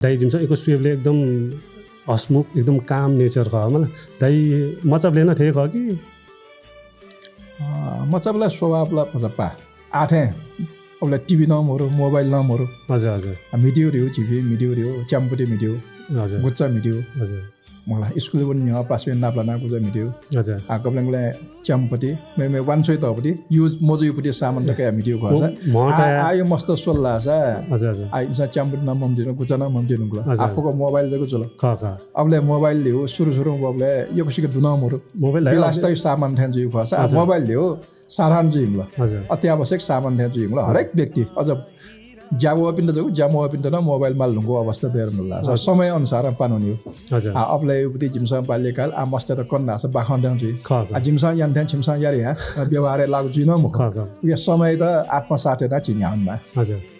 दाइ जिमसा एको स्वेबले एकदम हसमुख एकदम काम नेचर का मला दाइ मचबले न ठेक हो कि मचबला स्वभावला पजपा आठे अब टिभी नमहरु मोबाइल नमहरु हजुर हजुर मिडियो रियो टिभी मिडियो रियो च्याम्पुटे मिडियो हजुर गुच्चा मिडियो हजुर मलाई स्कुल पनि यहाँ पासवे नाप्ला गुच्चा मिडियो हजुर आकबलंगले च्याम्पति मे वानसोइ तपति युज मोजुपति सामान टके मिडियो खसा आयो मस्त सोल्ला छ हजुर हजुर आइसा च्याम्पुट नमम दिनु गुच्चा नमम दिनु गुला आफुको मोबाइल जको जुल का अबले मोबाइल लियो सुरु अबले यो कुसिको दुनामहरु मोबाइल बिलास्तै सामान ठ्यान जुइ खसा मोबाइल लियो साधारण जुइ ल हजुर अत्यावश्यक सामान ठ्यान जुइ ल हरेक व्यक्ति अझ जामो पिन्ड जको जामो पिन्ड न मोबाइल माल्नुको अवस्था बेर्नु ला समय अनुसार पानुनी हजुर अबले उति जिमसा बाल्यकाल आ मस्त त कन्ना छ बाखन ध्यान जुइ का जिमसा यान ध्यान छिमसा यारि हा व्यवहार लागु जुइ न मुख यो समय त आत्मसाथ न चिन्याउनमा हजुर